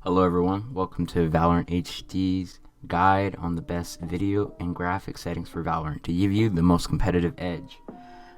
Hello everyone, welcome to Valorant HD's guide on the best video and graphic settings for Valorant to give you the most competitive edge.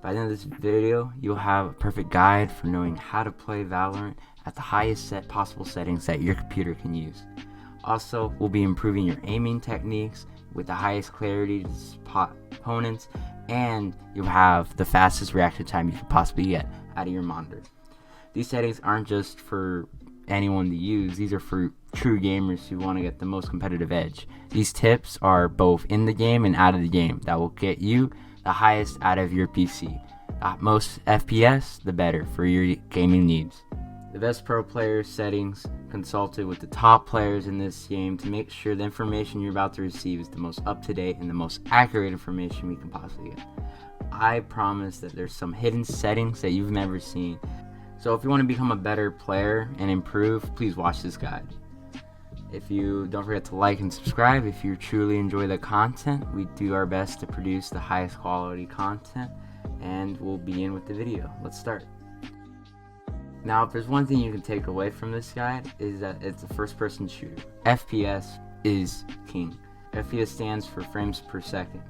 By the end of this video, you'll have a perfect guide for knowing how to play Valorant at the highest possible settings that your computer can use. Also, we'll be improving your aiming techniques with the highest clarity to spot opponents, and you'll have the fastest reaction time you could possibly get out of your monitor. These settings aren't just for anyone to use, these are for true gamers who want to get the most competitive edge. These tips are both in the game and out of the game that will get you the highest out of your PC. Most FPS, the better for your gaming needs. The best pro player settings consulted with the top players in this game to make sure the information you're about to receive is the most up-to-date and the most accurate information we can possibly get. I promise that there's some hidden settings that you've never seen. So if you want to become a better player and improve, please watch this guide. Don't forget to like and subscribe if you truly enjoy the content. We do our best to produce the highest quality content, and we'll begin with the video. Let's start. Now, if there's one thing you can take away from this guide, is that it's a first-person shooter. FPS is king. FPS stands for frames per second,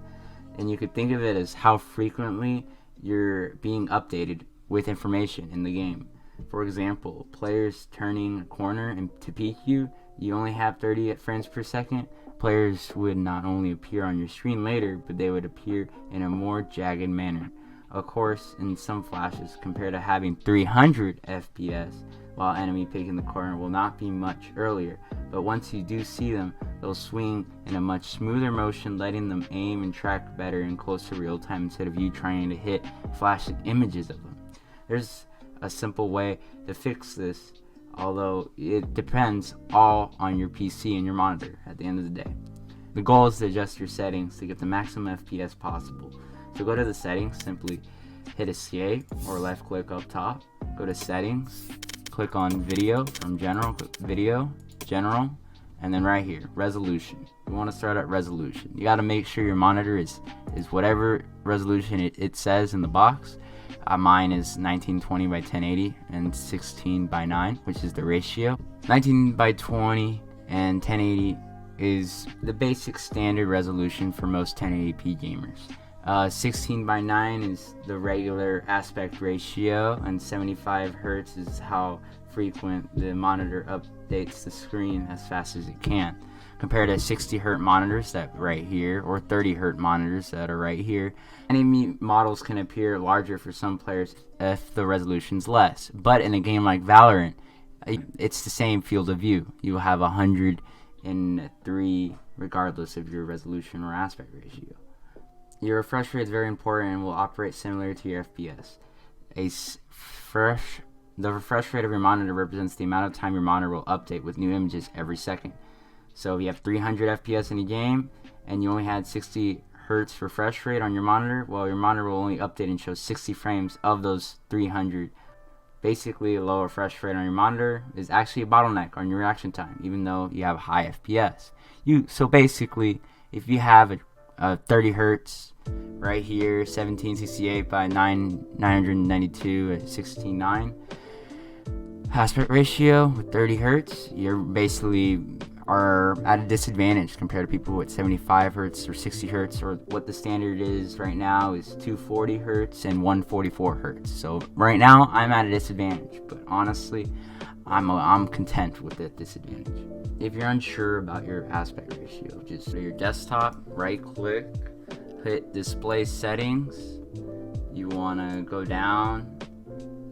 and you could think of it as how frequently you're being updated with information in the game. For example, players turning a corner and to peek you only have 30 frames per second. Players would not only appear on your screen later, but they would appear in a more jagged manner. Of course, in some flashes, compared to having 300 FPS, while enemy picking the corner will not be much earlier, but once you do see them, they'll swing in a much smoother motion, letting them aim and track better in close to real time instead of you trying to hit flashing images of them. There's a simple way to fix this, although it depends all on your PC and your monitor at the end of the day. The goal is to adjust your settings to get the maximum FPS possible. So go to the settings, simply hit escape or left click up top, go to settings, click on video from general, click video, general, and then right here, resolution. You want to start at resolution. You got to make sure your monitor is whatever resolution it says in the box. Mine is 1920 by 1080 and 16 by 9, which is the ratio. 19 by 20 and 1080 is the basic standard resolution for most 1080p gamers. 16 by 9 is the regular aspect ratio, and 75 Hz is how frequent the monitor updates the screen as fast as it can. Compared to 60 Hz monitors that right here, or 30 Hz monitors that are right here, enemy models can appear larger for some players if the resolution's less. But in a game like Valorant, it's the same field of view. You have 103 regardless of your resolution or aspect ratio. Your refresh rate is very important and will operate similar to your FPS. The refresh rate of your monitor represents the amount of time your monitor will update with new images every second. So if you have 300 FPS in a game and you only had 60 Hz refresh rate on your monitor, well, your monitor will only update and show 60 frames of those 300. Basically, a low refresh rate on your monitor is actually a bottleneck on your reaction time, even though you have high FPS. So basically, if you have a 30 Hz right here, 1768 by 992 at 16:9 aspect ratio with 30 Hz, you're basically are at a disadvantage compared to people with 75 Hz or 60 Hz, or what the standard is right now is 240 Hz and 144 Hz. So right now I'm at a disadvantage, but honestly I'm content with the disadvantage. If you're unsure about your aspect ratio, just go to your desktop, right click, hit display settings. You want to go down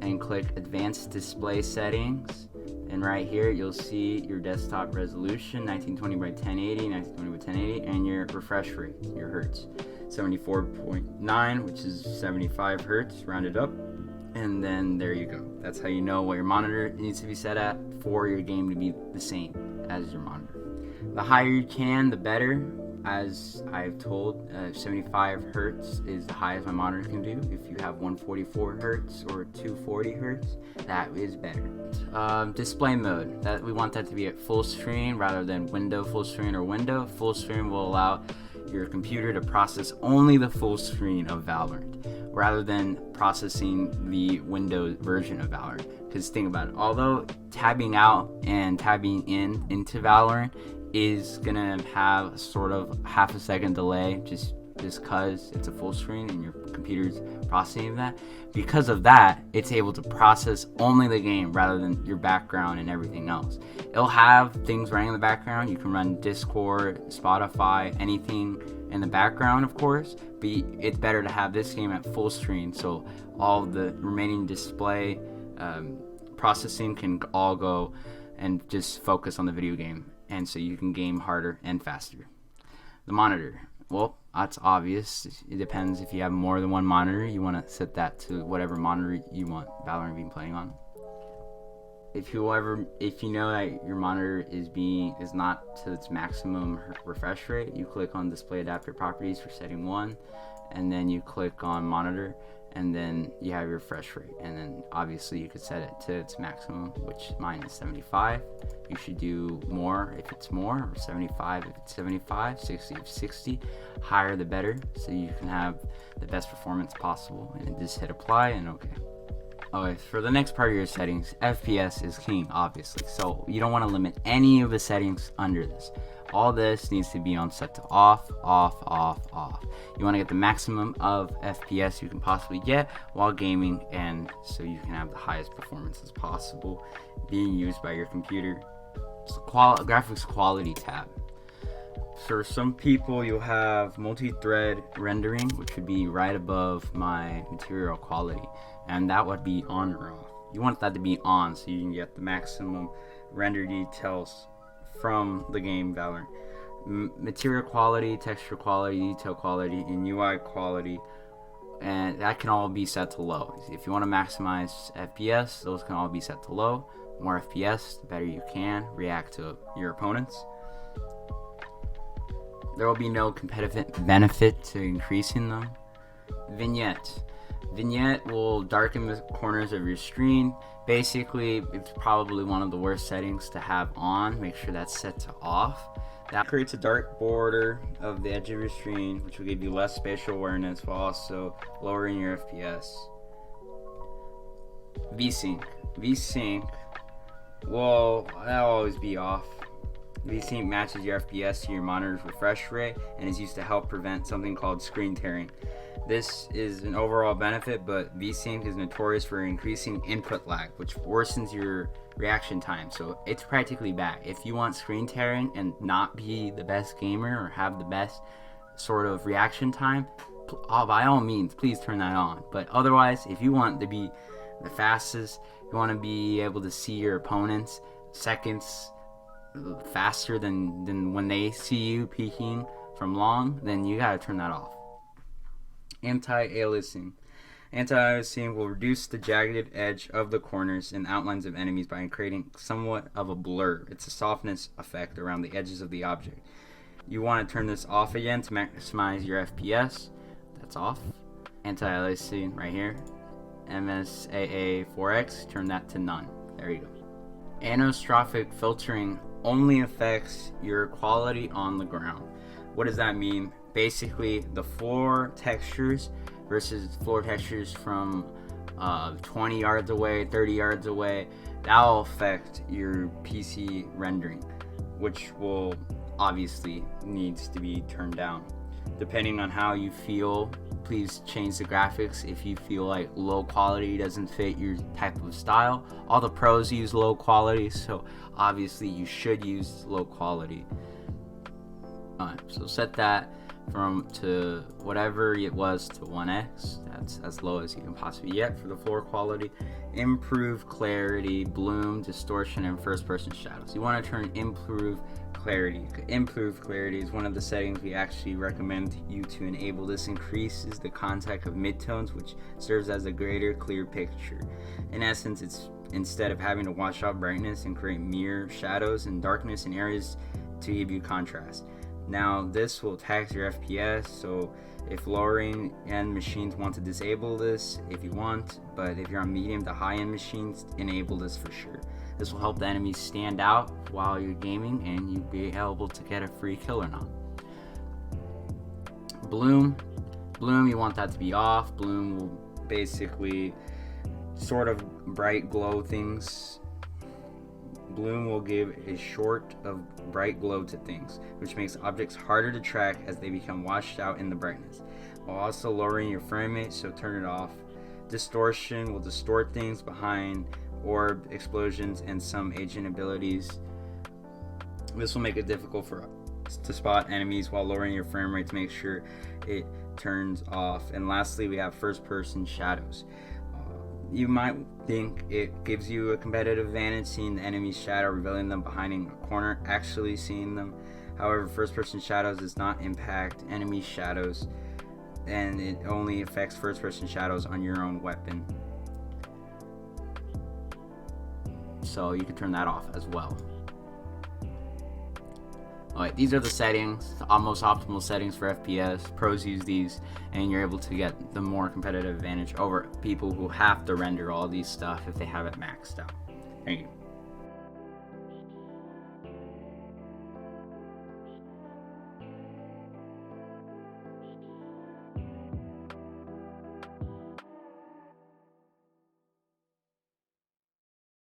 and click advanced display settings, and right here you'll see your desktop resolution, 1920 by 1080, 1920 by 1080, and your refresh rate, your hertz, 74.9, which is 75 hertz rounded up. And then there you go. That's how you know what your monitor needs to be set at for your game to be the same as your monitor. The higher you can, the better. As I've told, 75 Hz is the highest my monitor can do. If you have 144 Hz or 240 Hz, that is better. Display mode, that we want that to be at full screen rather than window full screen or window. Full screen will allow your computer to process only the full screen of Valorant. rather than processing the Windows version of Valorant. Because think about it, although tabbing out and tabbing into Valorant is gonna have sort of half a second delay just because it's a full screen and your computer's processing that. Because of that, it's able to process only the game rather than your background and everything else. It'll have things running in the background. You can run Discord, Spotify, anything in the background, of course, but it's better to have this game at full screen, so all the remaining display processing can all go and just focus on the video game, and so you can game harder and faster. The monitor, well, that's obvious. It depends. If you have more than one monitor, you want to set that to whatever monitor you want Valorant being playing on. If you know that your monitor is not to its maximum refresh rate, you click on display adapter properties for setting 1, and then you click on monitor, and then you have your refresh rate, and then obviously you could set it to its maximum, which mine is 75. You should do more if it's more, or 75 if it's 75, 60 if 60. Higher the better, so you can have the best performance possible. And just hit apply and okay. Okay, for the next part of your settings, FPS is king, obviously. So you don't want to limit any of the settings under this. All this needs to be on set to off, off, off, off. You want to get the maximum of FPS you can possibly get while gaming, and so you can have the highest performances possible being used by your computer. So graphics quality tab. For some people, you'll have multi-thread rendering, which would be right above my material quality, and that would be on or off. You want that to be on so you can get the maximum render details from the game Valorant. Material quality, texture quality, detail quality, and UI quality, and that can all be set to low. If you want to maximize FPS, those can all be set to low. More FPS, the better you can react to your opponents. There will be no competitive benefit to increasing them. Vignette will darken the corners of your screen. Basically, it's probably one of the worst settings to have on. Make sure that's set to off. That creates a dark border of the edge of your screen, which will give you less spatial awareness while also lowering your FPS. VSync, well, that'll always be off. VSync matches your FPS to your monitor's refresh rate and is used to help prevent something called screen tearing. This is an overall benefit, but VSync is notorious for increasing input lag, which worsens your reaction time, so it's practically bad. If you want screen tearing and not be the best gamer or have the best sort of reaction time, by all means, please turn that on. But otherwise, if you want to be the fastest, you want to be able to see your opponents seconds faster than when they see you peeking from long, then you gotta turn that off. Anti-aliasing will reduce the jagged edge of the corners and outlines of enemies by creating somewhat of a blur. It's a softness effect around the edges of the object. You want to turn this off again to maximize your FPS. That's off. Anti-aliasing right here. MSAA4X, turn that to none. There you go. Anisotrophic filtering only affects your quality on the ground. What does that mean? Basically, the floor textures versus floor textures from 20 yards away, 30 yards away, that'll affect your PC rendering, which will obviously needs to be turned down. Depending on how you feel, please change the graphics if you feel like low quality doesn't fit your type of style. All the pros use low quality, so obviously you should use low quality. So set that to whatever it was to 1x. That's as low as you can possibly get for the floor quality. Improve clarity, bloom, distortion, and first person shadows. You want to turn improve clarity. Improve clarity is one of the settings we actually recommend you to enable. This increases the contact of midtones, which serves as a greater clear picture. In essence, it's instead of having to wash out brightness and create mirror shadows and darkness in areas to give you contrast. Now this will tax your FPS, so if lowering end machines want to disable this if you want, but if you're on medium to high end machines, enable this for sure. This will help the enemies stand out while you're gaming and you'll be able to get a free kill or not. Bloom, Bloom, you want that to be off. Bloom will basically sort of bright glow things. Bloom will give a short of bright glow to things, which makes objects harder to track as they become washed out in the brightness, while also lowering your frame rate, so turn it off. Distortion will distort things behind orb explosions and some agent abilities. This will make it difficult to spot enemies while lowering your frame rate to make sure it turns off. And lastly, we have first person shadows. You might think it gives you a competitive advantage seeing the enemy's shadow, revealing them behind a corner, actually seeing them. However, first person shadows does not impact enemy shadows, and it only affects first person shadows on your own weapon. So you can turn that off as well. Alright, these are the settings, the most optimal settings for FPS. Pros use these, and you're able to get the more competitive advantage over people who have to render all these stuff if they have it maxed out. Thank you.